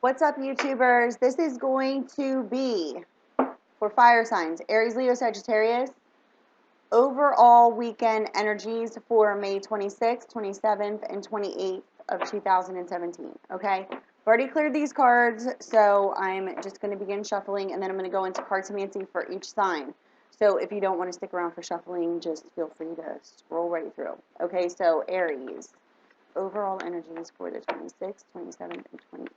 What's up, YouTubers? This is going to be for fire signs, Aries, Leo, Sagittarius. Overall weekend energies for May 26th, 27th, and 28th of 2017. Okay, I've already cleared these cards, so I'm just going to begin shuffling, and then I'm going to go into cartomancy for each sign. So if you don't want to stick around for shuffling, just feel free to scroll right through. Okay, so Aries, overall energies for the 26th, 27th, and 28th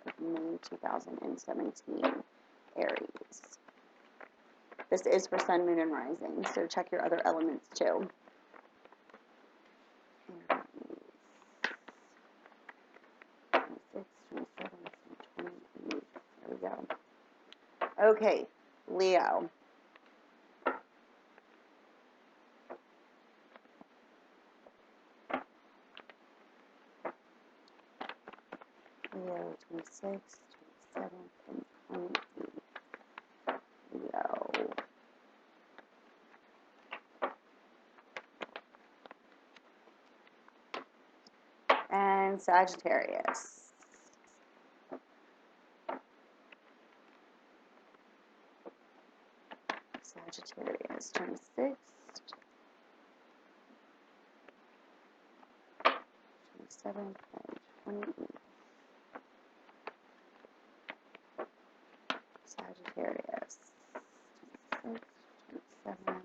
of May 2017. Aries. This is for Sun, Moon, and Rising, so check your other elements too. Aries. 26, 27, 28. There we go. Okay, Leo. Leo, 26, 27, and 28. Leo. And Sagittarius. Sagittarius, 26, 27, and 28. Sagittarius, 26, 27.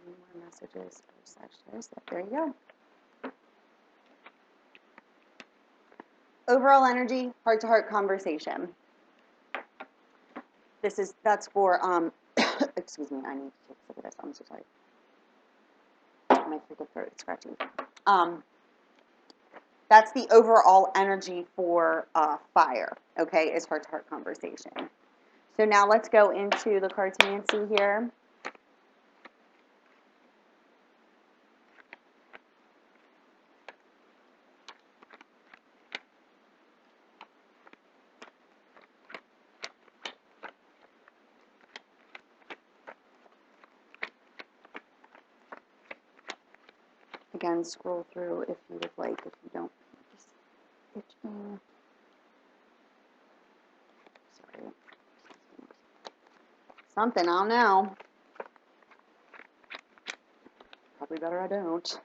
Any more messages for Sagittarius? There you go. Overall energy, heart-to-heart conversation. That's for, excuse me, I need to take a sip of this. I'm so sorry. My freaking throat is scratching. That's the overall energy for fire, okay, is heart-to-heart conversation. So now let's go into the cartomancy here. Again, scroll through if you would like. If you don't, just itching. Sorry. Something, I don't know. Probably better I don't.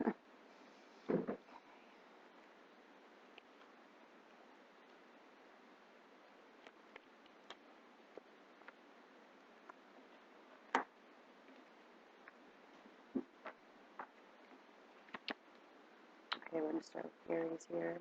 Okay, we're going to start with Aries here.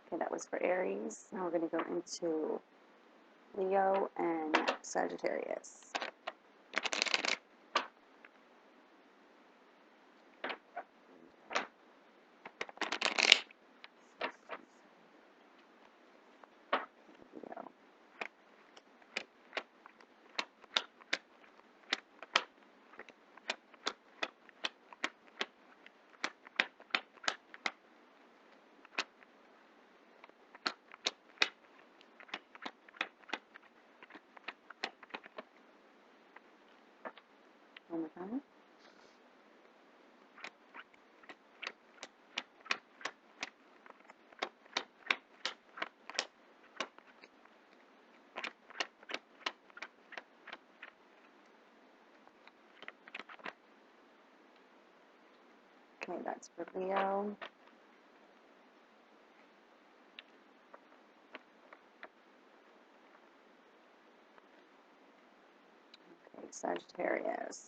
Okay, that was for Aries. Now we're going to go into Leo and Sagittarius. Leo. One more time. Okay, that's for Leo. Okay, Sagittarius.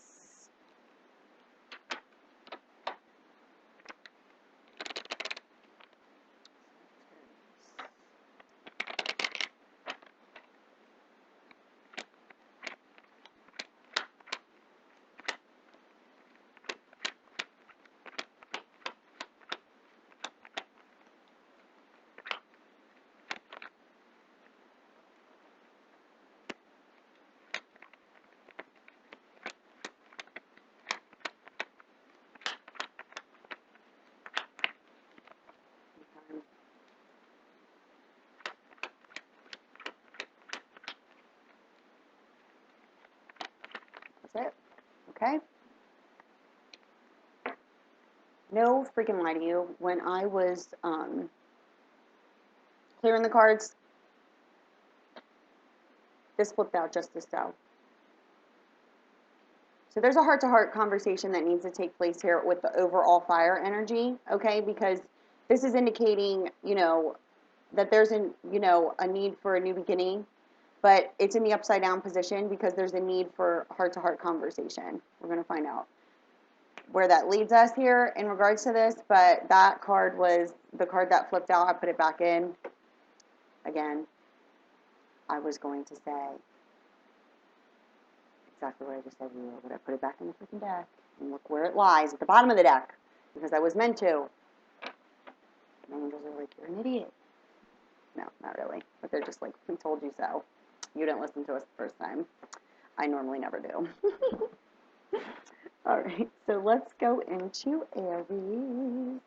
That's it. Okay. No freaking lie to you. When I was clearing the cards, this flipped out just as so. So there's a heart-to-heart conversation that needs to take place here with the overall fire energy, okay? Because this is indicating, that there's a need for a new beginning, but it's in the upside down position because there's a need for heart-to-heart conversation. We're going to find out where that leads us here in regards to this, but that card was the card that flipped out. I put it back in. Again, I was going to say exactly what I just said to you, but I put it back in the freaking deck. And look where it lies, at the bottom of the deck, because I was meant to. And angels are like, you're an idiot. No, not really. But they're just like, we told you so. You didn't listen to us the first time. I normally never do. All right, so let's go into Aries.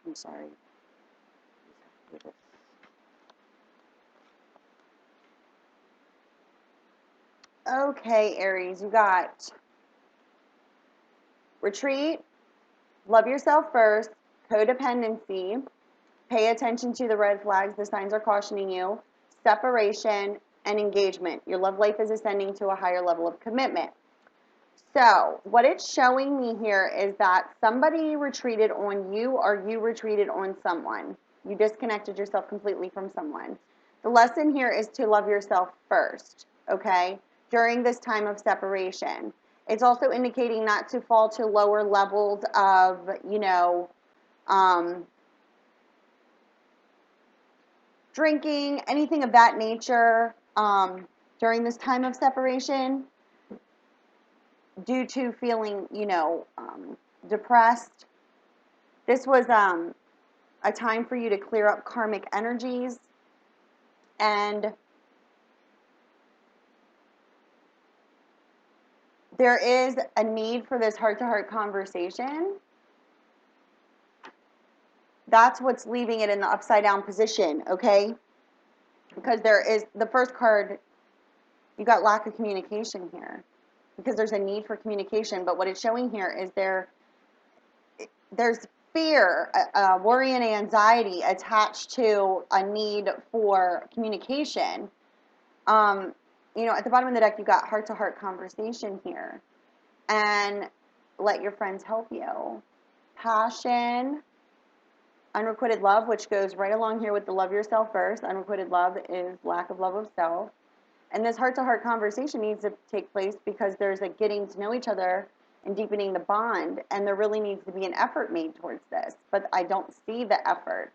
I'm sorry. Okay, Aries, you got retreat, love yourself first, codependency, pay attention to the red flags, the signs are cautioning you, separation, and engagement. Your love life is ascending to a higher level of commitment. So what it's showing me here is that somebody retreated on you or you retreated on someone. You disconnected yourself completely from someone. The lesson here is to love yourself first, okay, during this time of separation. It's also indicating not to fall to lower levels of, drinking, anything of that nature during this time of separation, due to feeling, depressed. This was a time for you to clear up karmic energies, and there is a need for this heart-to-heart conversation. That's what's leaving it in the upside down position, okay? Because there is, the first card, you got lack of communication here. Because there's a need for communication, but what it's showing here is there's fear, worry, and anxiety attached to a need for communication. At the bottom of the deck, you got heart-to-heart conversation here. And let your friends help you. Passion, unrequited love, which goes right along here with the love yourself first. Unrequited love is lack of love of self. And this heart-to-heart conversation needs to take place because there's a getting to know each other and deepening the bond, and there really needs to be an effort made towards this, but I don't see the effort.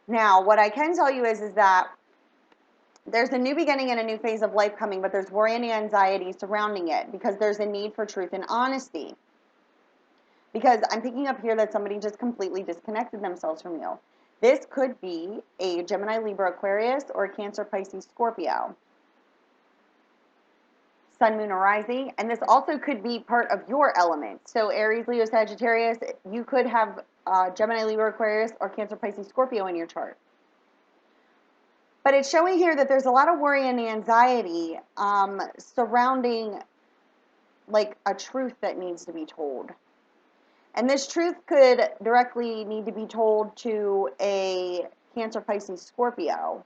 Now, what I can tell you is that there's a new beginning and a new phase of life coming, but there's worry and anxiety surrounding it because there's a need for truth and honesty. Because I'm picking up here that somebody just completely disconnected themselves from you. This could be a Gemini, Libra, Aquarius, or a Cancer, Pisces, Scorpio. Sun, Moon, or Rising, and this also could be part of your element. So Aries, Leo, Sagittarius, you could have Gemini, Libra, Aquarius, or Cancer, Pisces, Scorpio in your chart. But it's showing here that there's a lot of worry and anxiety surrounding like a truth that needs to be told. And this truth could directly need to be told to a Cancer, Pisces, Scorpio,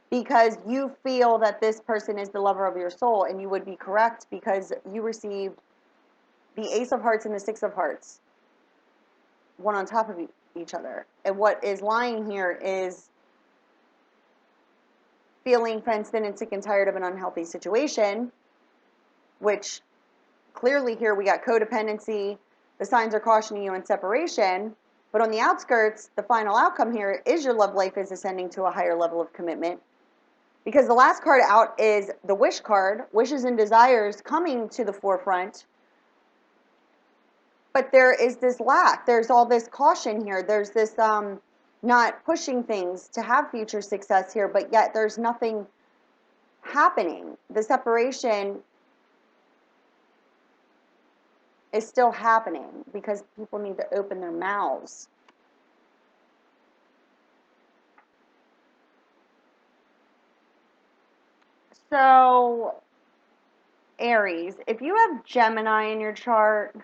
because you feel that this person is the lover of your soul, and you would be correct because you received the Ace of Hearts and the Six of Hearts, one on top of each other. And what is lying here is feeling fenced in and sick and tired of an unhealthy situation, which clearly here we got codependency. The signs are cautioning you in separation. But on the outskirts, the final outcome here is your love life is ascending to a higher level of commitment. Because the last card out is the wish card, wishes and desires coming to the forefront. But there is this lack. There's all this caution here. There's this not pushing things to have future success here, but yet there's nothing happening. The separation is still happening because people need to open their mouths. So, Aries, if you have Gemini in your chart,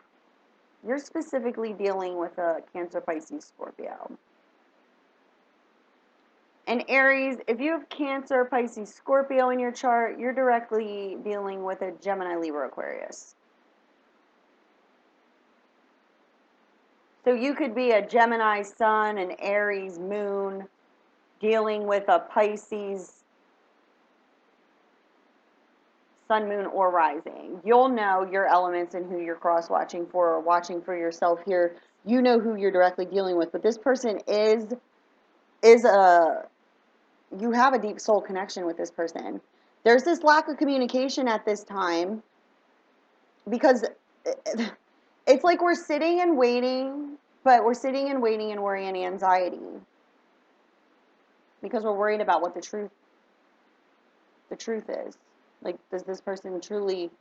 you're specifically dealing with a Cancer, Pisces, Scorpio. And Aries, if you have Cancer, Pisces, Scorpio in your chart, you're directly dealing with a Gemini, Libra, Aquarius. So you could be a Gemini sun, an Aries moon, dealing with a Pisces sun, moon, or rising. You'll know your elements and who you're cross-watching for or watching for yourself here. You know who you're directly dealing with. But this person is you have a deep soul connection with this person. There's this lack of communication at this time because it's like we're sitting and waiting, but we're sitting and waiting and worry and anxiety because we're worried about what the truth is. Like, does this person truly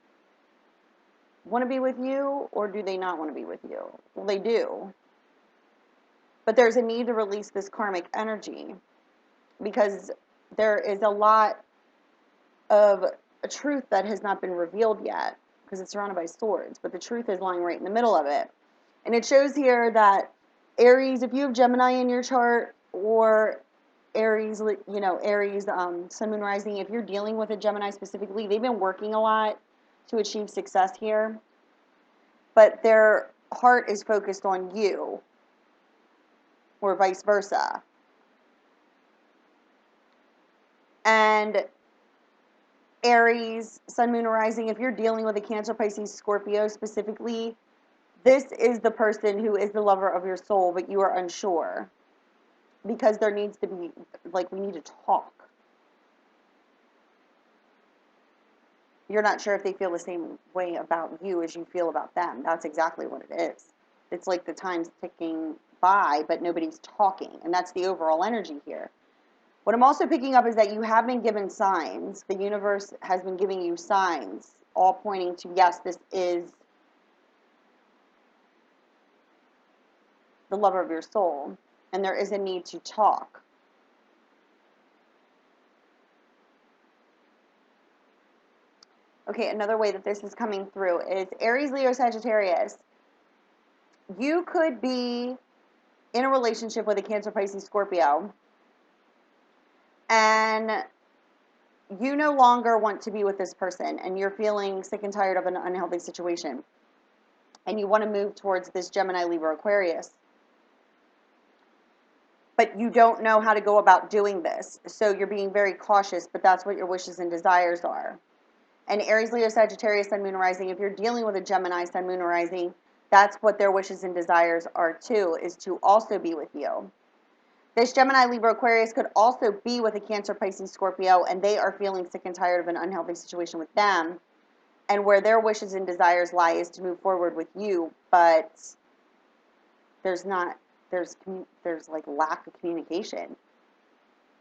want to be with you, or do they not want to be with you? Well, they do. But there's a need to release this karmic energy because there is a lot of a truth that has not been revealed yet because it's surrounded by swords, but the truth is lying right in the middle of it. And it shows here that Aries, if you have Gemini in your chart, or Aries, Aries, Sun, Moon, Rising, if you're dealing with a Gemini specifically, they've been working a lot to achieve success here, but their heart is focused on you, or vice versa. And Aries, Sun, Moon, Rising, if you're dealing with a Cancer, Pisces, Scorpio specifically, this is the person who is the lover of your soul, but you are unsure. Because there needs to be, like, we need to talk. You're not sure if they feel the same way about you as you feel about them. That's exactly what it is. It's like the time's ticking by, but nobody's talking. And that's the overall energy here. What I'm also picking up is that you have been given signs. The universe has been giving you signs, all pointing to, yes, this is the lover of your soul. And there is a need to talk. Okay, another way that this is coming through is Aries, Leo, Sagittarius. You could be in a relationship with a Cancer, Pisces, Scorpio, and you no longer want to be with this person, and you're feeling sick and tired of an unhealthy situation, and you want to move towards this Gemini, Libra, Aquarius. But you don't know how to go about doing this, so you're being very cautious, but that's what your wishes and desires are. And Aries, Leo, Sagittarius, Sun, Moon, Rising, if you're dealing with a Gemini, Sun, Moon, Rising, that's what their wishes and desires are too, is to also be with you. This Gemini, Libra, Aquarius could also be with a Cancer, Pisces, Scorpio, and they are feeling sick and tired of an unhealthy situation with them. And where their wishes and desires lie is to move forward with you, but there's like lack of communication.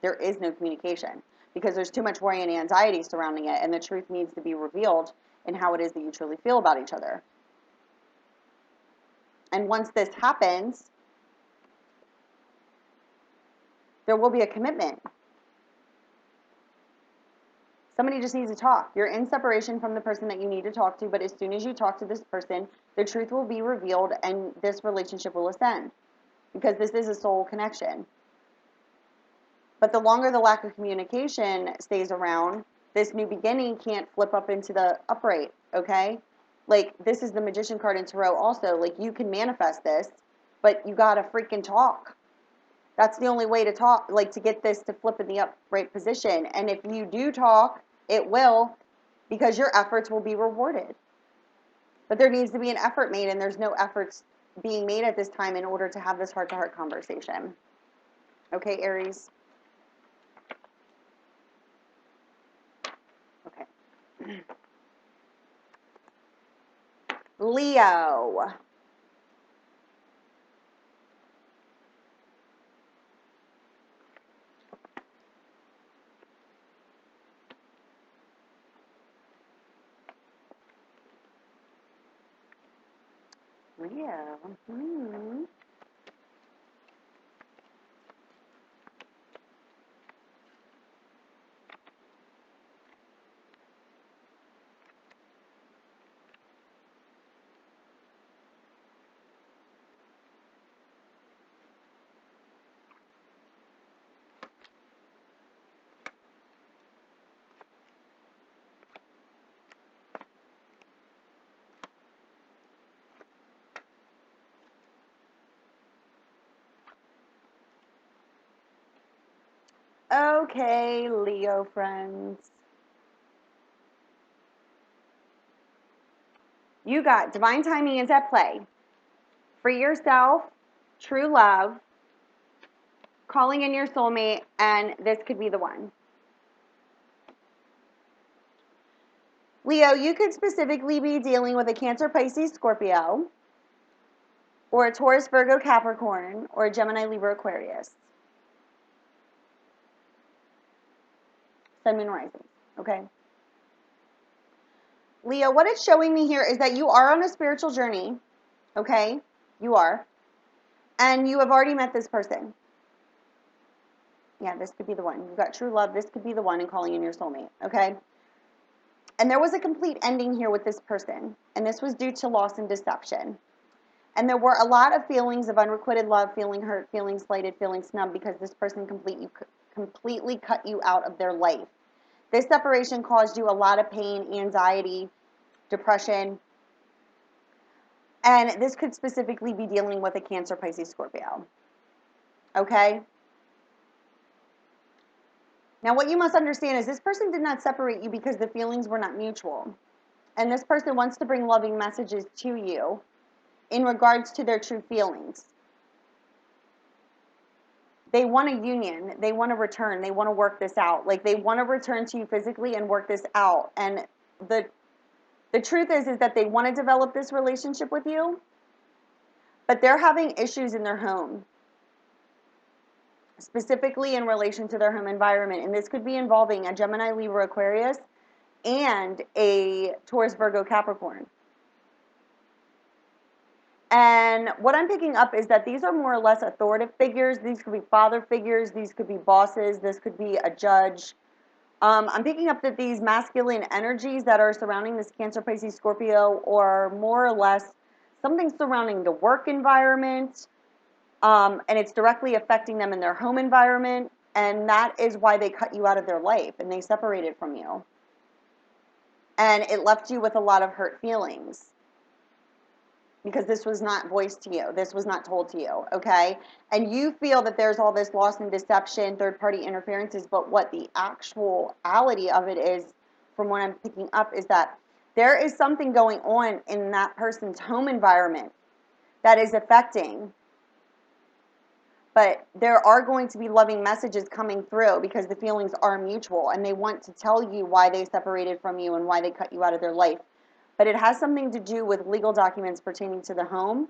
There is no communication because there's too much worry and anxiety surrounding it, and the truth needs to be revealed in how it is that you truly feel about each other. And once this happens, there will be a commitment. Somebody just needs to talk. You're in separation from the person that you need to talk to, but as soon as you talk to this person, the truth will be revealed and this relationship will ascend because this is a soul connection. But the longer the lack of communication stays around, this new beginning can't flip up into the upright, okay? Like, this is the Magician card in Tarot also. Like, you can manifest this, but you gotta freaking talk. That's the only way to talk, like, to get this to flip in the upright position. And if you do talk, it will, because your efforts will be rewarded. But there needs to be an effort made, and there's no efforts being made at this time in order to have this heart-to-heart conversation. Okay, Aries? Okay. Leo. Leo. Okay, Leo friends. You got divine timing is at play. Free yourself, true love, calling in your soulmate, and this could be the one. Leo, you could specifically be dealing with a Cancer, Pisces, Scorpio, or a Taurus, Virgo, Capricorn, or a Gemini, Libra, Aquarius. Sun, Moon, Rising. Okay? Leo, what it's showing me here is that you are on a spiritual journey. Okay? You are. And you have already met this person. Yeah, this could be the one. You've got true love. This could be the one and calling in your soulmate. Okay? And there was a complete ending here with this person. And this was due to loss and deception. And there were a lot of feelings of unrequited love, feeling hurt, feeling slighted, feeling snubbed because this person completely cut you out of their life. This separation caused you a lot of pain, anxiety, depression. And this could specifically be dealing with a Cancer, Pisces, Scorpio. Okay? Now, what you must understand is this person did not separate you because the feelings were not mutual. And this person wants to bring loving messages to you in regards to their true feelings. They want a union. They want to return. They want to work this out. Like, they want to return to you physically and work this out. And the truth is that they want to develop this relationship with you, but they're having issues in their home, specifically in relation to their home environment. And this could be involving a Gemini, Libra, Aquarius, and a Taurus, Virgo, Capricorn. And what I'm picking up is that these are more or less authoritative figures. These could be father figures. These could be bosses. This could be a judge. I'm picking up that these masculine energies that are surrounding this Cancer, Pisces, Scorpio are more or less something surrounding the work environment, and it's directly affecting them in their home environment, and that is why they cut you out of their life and they separated from you. And it left you with a lot of hurt feelings because this was not voiced to you. This was not told to you, okay? And you feel that there's all this loss and deception, third-party interferences, but what the actuality of it is, from what I'm picking up, is that there is something going on in that person's home environment that is affecting. But there are going to be loving messages coming through because the feelings are mutual, and they want to tell you why they separated from you and why they cut you out of their life. But it has something to do with legal documents pertaining to the home.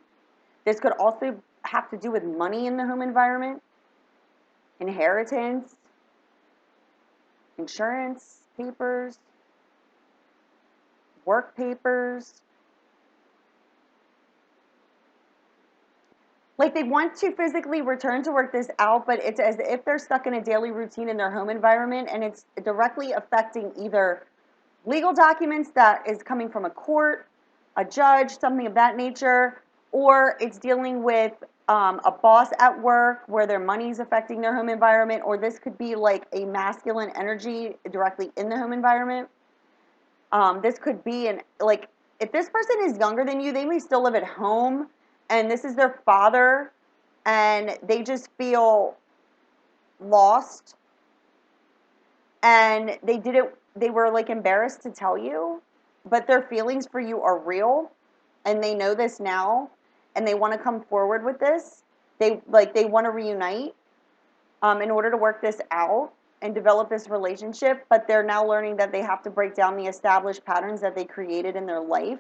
This could also have to do with money in the home environment, inheritance, insurance papers, work papers. like they want to physically return to work this out, but it's as if they're stuck in a daily routine in their home environment, and it's directly affecting either legal documents that is coming from a court, a judge, something of that nature, or it's dealing with a boss at work where their money is affecting their home environment, or this could be like a masculine energy directly in the home environment. This could be like, if this person is younger than you, they may still live at home, and this is their father, and they just feel lost, and they were like embarrassed to tell you, but their feelings for you are real, and they know this now, and they want to come forward with this. They want to reunite in order to work this out and develop this relationship, but they're now learning that they have to break down the established patterns that they created in their life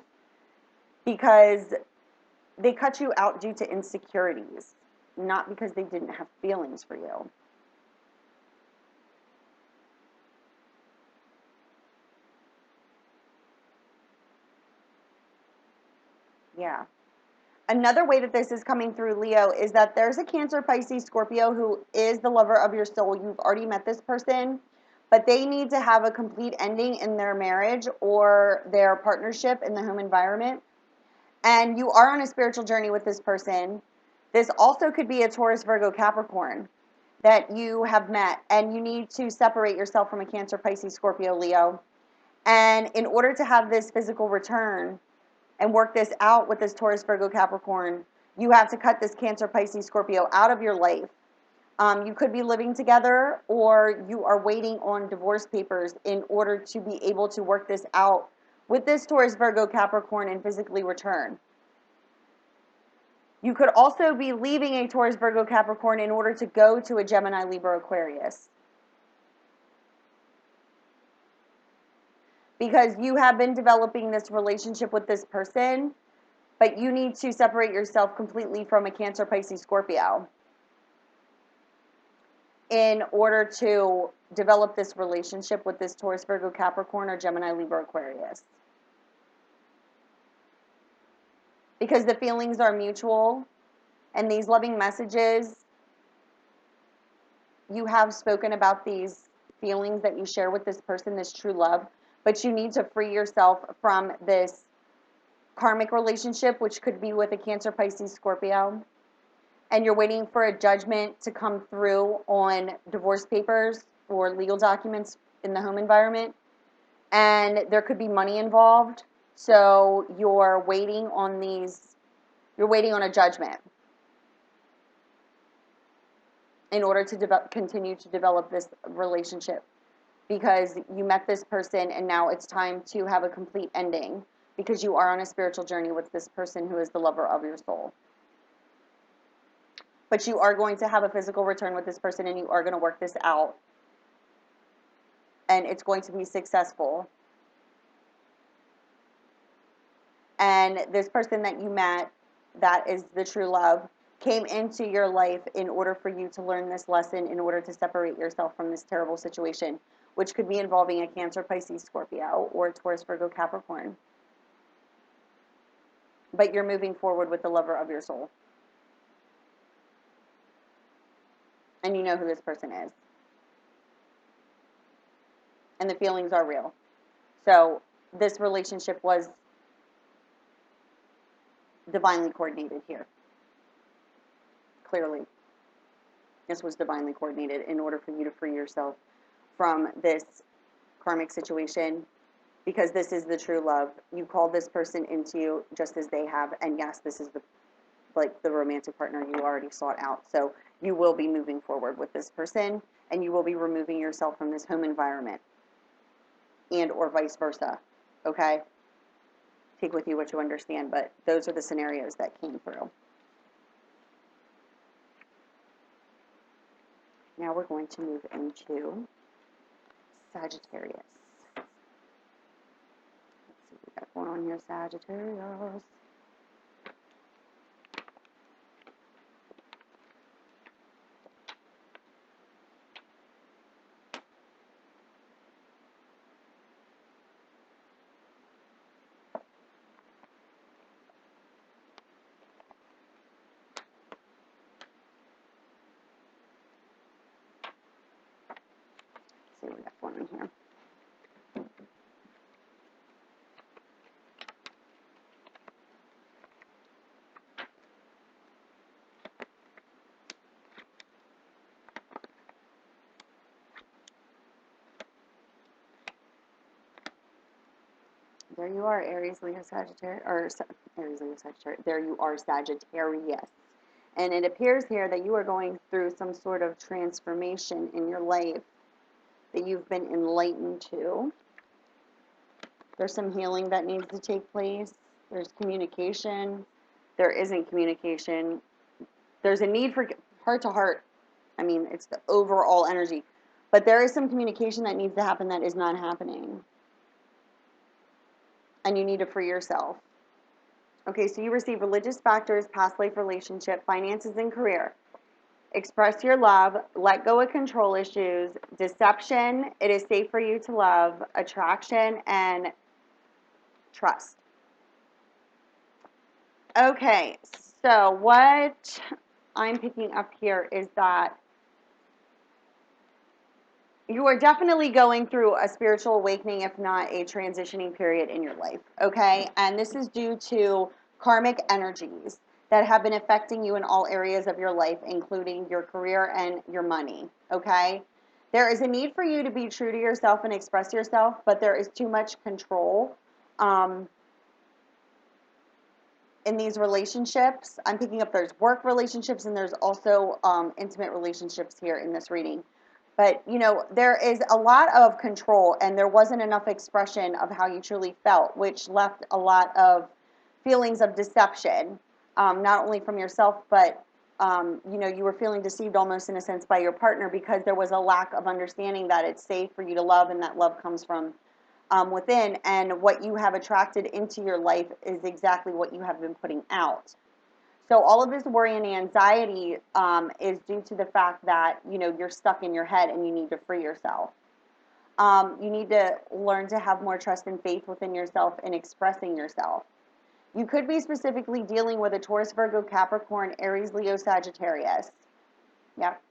because they cut you out due to insecurities, not because they didn't have feelings for you. Yeah. Another way that this is coming through, Leo, is that there's a Cancer, Pisces, Scorpio who is the lover of your soul. You've already met this person, but they need to have a complete ending in their marriage or their partnership in the home environment. And you are on a spiritual journey with this person. This also could be a Taurus, Virgo, Capricorn that you have met, and you need to separate yourself from a Cancer, Pisces, Scorpio, Leo. And in order to have this physical return and work this out with this Taurus, Virgo, Capricorn, you have to cut this Cancer, Pisces, Scorpio out of your life. You could be living together, or you are waiting on divorce papers in order to be able to work this out with this Taurus, Virgo, Capricorn and physically return. You could also be leaving a Taurus, Virgo, Capricorn in order to go to a Gemini, Libra, Aquarius. Because you have been developing this relationship with this person, but you need to separate yourself completely from a Cancer, Pisces, Scorpio in order to develop this relationship with this Taurus, Virgo, Capricorn, or Gemini, Libra, Aquarius. Because the feelings are mutual, and these loving messages, you have spoken about these feelings that you share with this person, this true love, but you need to free yourself from this karmic relationship, which could be with a Cancer, Pisces, Scorpio, and you're waiting for a judgment to come through on divorce papers or legal documents in the home environment, and there could be money involved, so you're waiting on a judgment in order to continue to develop this relationship, because you met this person and now it's time to have a complete ending because you are on a spiritual journey with this person who is the lover of your soul. But you are going to have a physical return with this person, and you are going to work this out, and it's going to be successful. And this person that you met, that is the true love, came into your life in order for you to learn this lesson, in order to separate yourself from this terrible situation, which could be involving a Cancer, Pisces, Scorpio, or Taurus, Virgo, Capricorn. But you're moving forward with the lover of your soul. And you know who this person is. And the feelings are real. So this relationship was divinely coordinated here. Clearly. This was divinely coordinated in order for you to free yourself from this karmic situation, because this is the true love. You called this person into you just as they have, and yes, this is the romantic partner you already sought out. So you will be moving forward with this person, and you will be removing yourself from this home environment, and or vice versa. Okay? Take with you what you understand, but those are the scenarios that came through. Now we're going to move into Sagittarius. Let's see what we got going on here, Sagittarius. see what we got going on here. There you are, Aries, Leo, Sagittarius, or Aries, Leo, Sagittarius. There you are, Sagittarius. And it appears here that you are going through some sort of transformation in your life that you've been enlightened to. There's some healing that needs to take place. There's communication. There isn't communication. There's a need for heart to heart. I mean, it's the overall energy. But there is some communication that needs to happen that is not happening. And you need to free yourself. Okay, so you receive religious factors, past life relationship, finances, and career. Express your love, let go of control issues, deception, it is safe for you to love, attraction, and trust. Okay, so what I'm picking up here is that you are definitely going through a spiritual awakening, if not a transitioning period in your life, okay? And this is due to karmic energies that have been affecting you in all areas of your life, including your career and your money, okay? There is a need for you to be true to yourself and express yourself, but there is too much control in these relationships. I'm picking up there's work relationships and there's also intimate relationships here in this reading. But, you know, there is a lot of control and there wasn't enough expression of how you truly felt, which left a lot of feelings of deception, not only from yourself, but, you know, you were feeling deceived almost in a sense by your partner because there was a lack of understanding that it's safe for you to love and that love comes from within, and what you have attracted into your life is exactly what you have been putting out. So all of this worry and anxiety is due to the fact that, you know, you're stuck in your head and you need to free yourself. You need to learn to have more trust and faith within yourself and expressing yourself. You could be specifically dealing with a Taurus, Virgo, Capricorn, Aries, Leo, Sagittarius. Yep,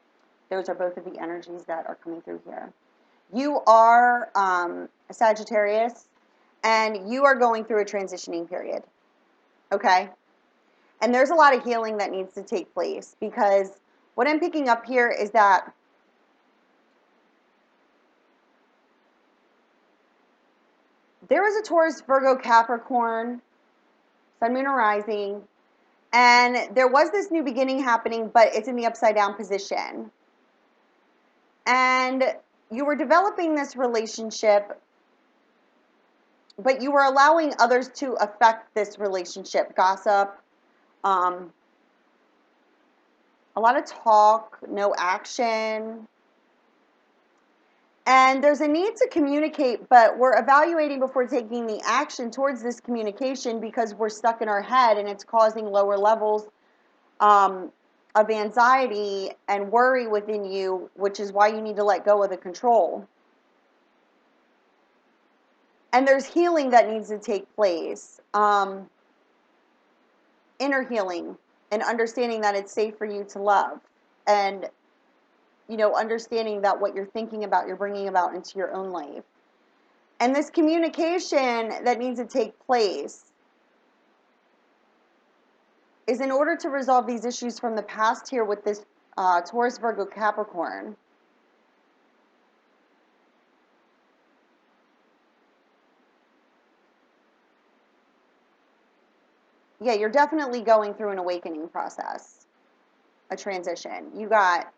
those are both of the energies that are coming through here. You are a Sagittarius and you are going through a transitioning period. Okay? And there's a lot of healing that needs to take place because what I'm picking up here is that there is a Taurus, Virgo, Capricorn, Sun, Moon, or Rising, and there was this new beginning happening, but it's in the upside down position. And you were developing this relationship, but you were allowing others to affect this relationship. Gossip, a lot of talk, no action. And there's a need to communicate, but we're evaluating before taking the action towards this communication because we're stuck in our head and it's causing lower levels of anxiety and worry within you, which is why you need to let go of the control. And there's healing that needs to take place. Inner healing and understanding that it's safe for you to love. And, you know, understanding that what you're thinking about, you're bringing about into your own life. And this communication that needs to take place is in order to resolve these issues from the past here with this Taurus, Virgo, Capricorn. Yeah, you're definitely going through an awakening process, a transition. You got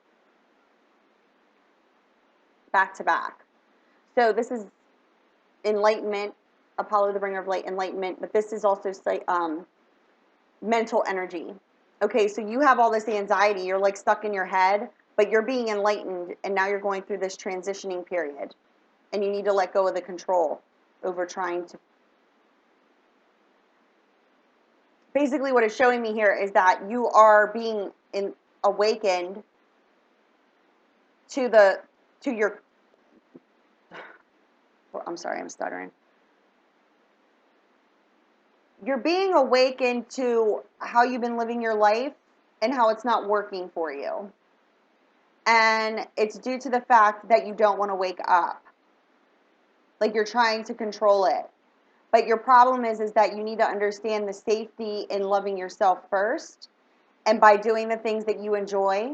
back to back. So this is enlightenment, Apollo, the bringer of light, enlightenment, but this is also mental energy. Okay, so you have all this anxiety, you're like stuck in your head, but you're being enlightened, and now you're going through this transitioning period, and you need to let go of the control over trying to. Basically, what it's showing me here is that you are being awakened to your. I'm sorry, I'm stuttering. You're being awakened to how you've been living your life and how it's not working for you. And it's due to the fact that you don't want to wake up. Like you're trying to control it. But your problem is that you need to understand the safety in loving yourself first. And by doing the things that you enjoy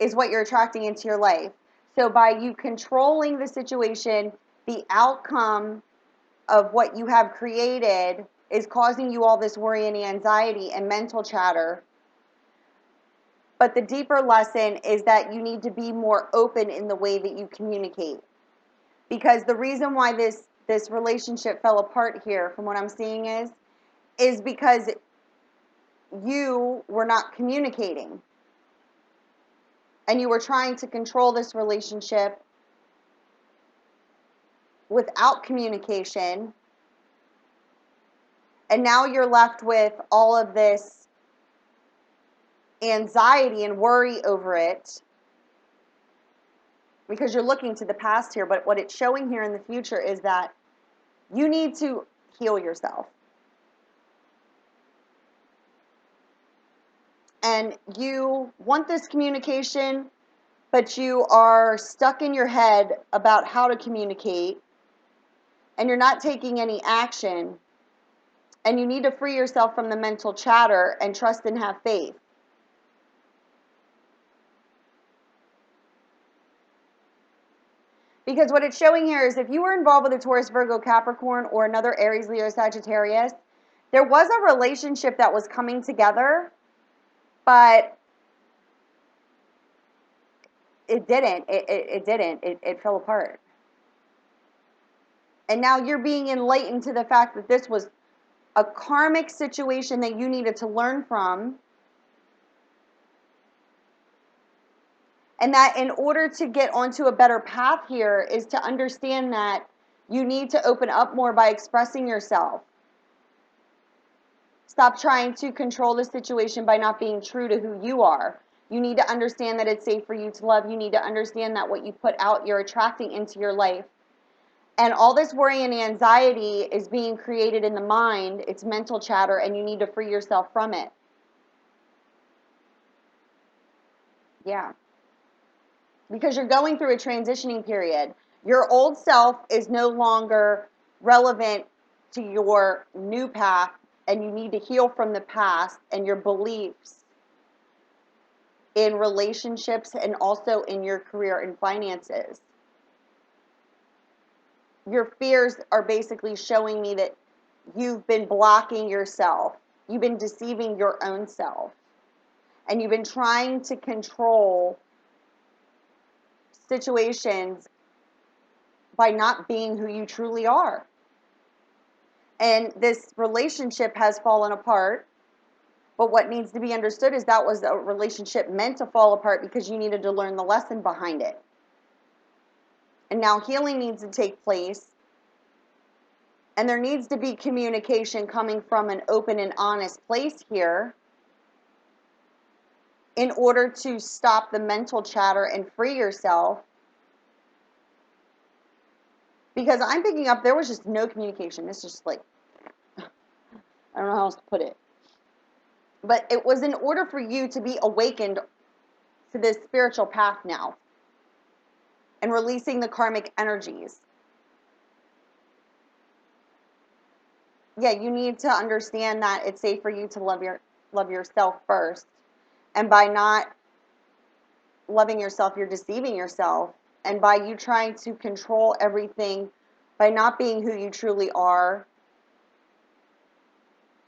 is what you're attracting into your life. So by you controlling the situation, the outcome of what you have created is causing you all this worry and anxiety and mental chatter. But the deeper lesson is that you need to be more open in the way that you communicate. Because the reason why this relationship fell apart here, from what I'm seeing, is because you were not communicating. And you were trying to control this relationship without communication. And now you're left with all of this anxiety and worry over it because you're looking to the past here. But what it's showing here in the future is that you need to heal yourself. And you want this communication, but you are stuck in your head about how to communicate, and you're not taking any action. And you need to free yourself from the mental chatter and trust and have faith. Because what it's showing here is if you were involved with a Taurus, Virgo, Capricorn, or another Aries, Leo, Sagittarius, there was a relationship that was coming together, but it didn't. It didn't. It fell apart. And now you're being enlightened to the fact that this was a karmic situation that you needed to learn from. And that in order to get onto a better path here is to understand that you need to open up more by expressing yourself. Stop trying to control the situation by not being true to who you are. You need to understand that it's safe for you to love. You need to understand that what you put out, you're attracting into your life. And all this worry and anxiety is being created in the mind. It's mental chatter, and you need to free yourself from it. Yeah. Because you're going through a transitioning period. Your old self is no longer relevant to your new path, and you need to heal from the past and your beliefs in relationships and also in your career and finances. Your fears are basically showing me that you've been blocking yourself. You've been deceiving your own self. And you've been trying to control situations by not being who you truly are. And this relationship has fallen apart. But what needs to be understood is that was a relationship meant to fall apart because you needed to learn the lesson behind it. And now healing needs to take place. And there needs to be communication coming from an open and honest place here in order to stop the mental chatter and free yourself. Because I'm picking up there was just no communication. It's just like, I don't know how else to put it. But it was in order for you to be awakened to this spiritual path now and releasing the karmic energies. Yeah, you need to understand that it's safe for you to love yourself first. And by not loving yourself, you're deceiving yourself. And by you trying to control everything, by not being who you truly are,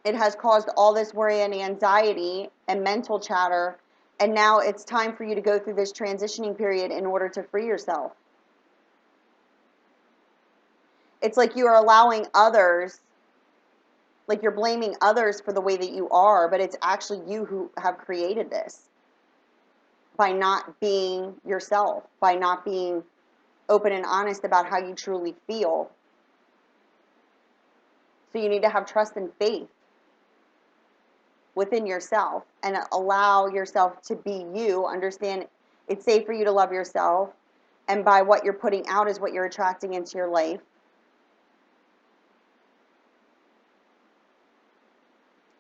it has caused all this worry and anxiety and mental chatter. And now it's time for you to go through this transitioning period in order to free yourself. It's like you are allowing others, like you're blaming others for the way that you are, but it's actually you who have created this by not being yourself, by not being open and honest about how you truly feel. So you need to have trust and faith within yourself and allow yourself to be you. Understand it's safe for you to love yourself, and by what you're putting out is what you're attracting into your life.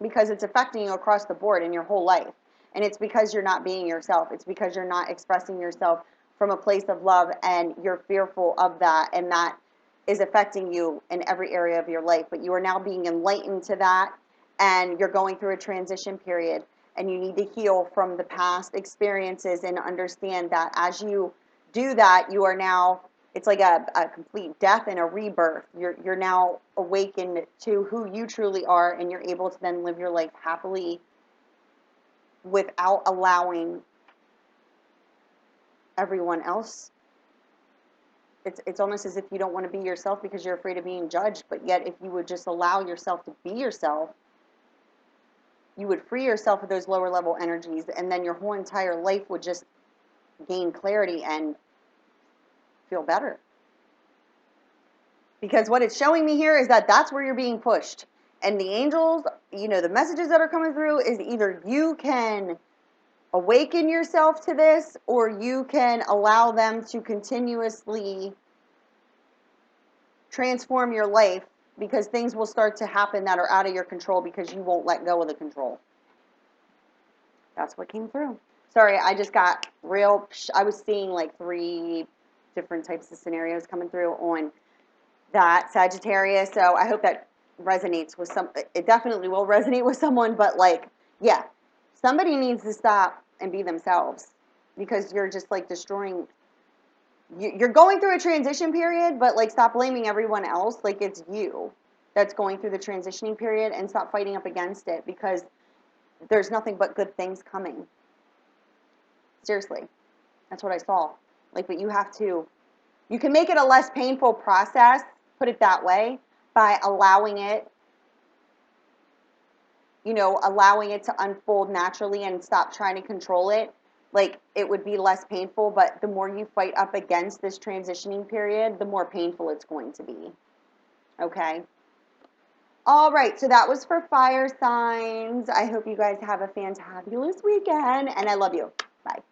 Because it's affecting you across the board in your whole life. And it's because you're not being yourself. It's because you're not expressing yourself from a place of love, and you're fearful of that, and that is affecting you in every area of your life. But you are now being enlightened to that, and you're going through a transition period, and you need to heal from the past experiences and understand that as you do that, you are now, it's like a complete death and a rebirth. You're now awakened to who you truly are, and you're able to then live your life happily without allowing everyone else. It's almost as if you don't want to be yourself because you're afraid of being judged, but yet if you would just allow yourself to be yourself, you would free yourself of those lower level energies, and then your whole entire life would just gain clarity and feel better. Because what it's showing me here is that that's where you're being pushed. And the angels, the messages that are coming through is either you can awaken yourself to this, or you can allow them to continuously transform your life, because things will start to happen that are out of your control because you won't let go of the control. That's what came through. Sorry, I just got I was seeing like 3 different types of scenarios coming through on that Sagittarius. So I hope that resonates with it definitely will resonate with someone, but yeah, somebody needs to stop and be themselves, because you're just destroying. You're going through a transition period, but stop blaming everyone else. It's you that's going through the transitioning period, and stop fighting up against it, because there's nothing but good things coming. Seriously. That's what I saw. But you can make it a less painful process, put it that way, by allowing it to unfold naturally and stop trying to control it. It would be less painful, but the more you fight up against this transitioning period, the more painful it's going to be. Okay? All right, so that was for fire signs. I hope you guys have a fantabulous weekend, and I love you. Bye.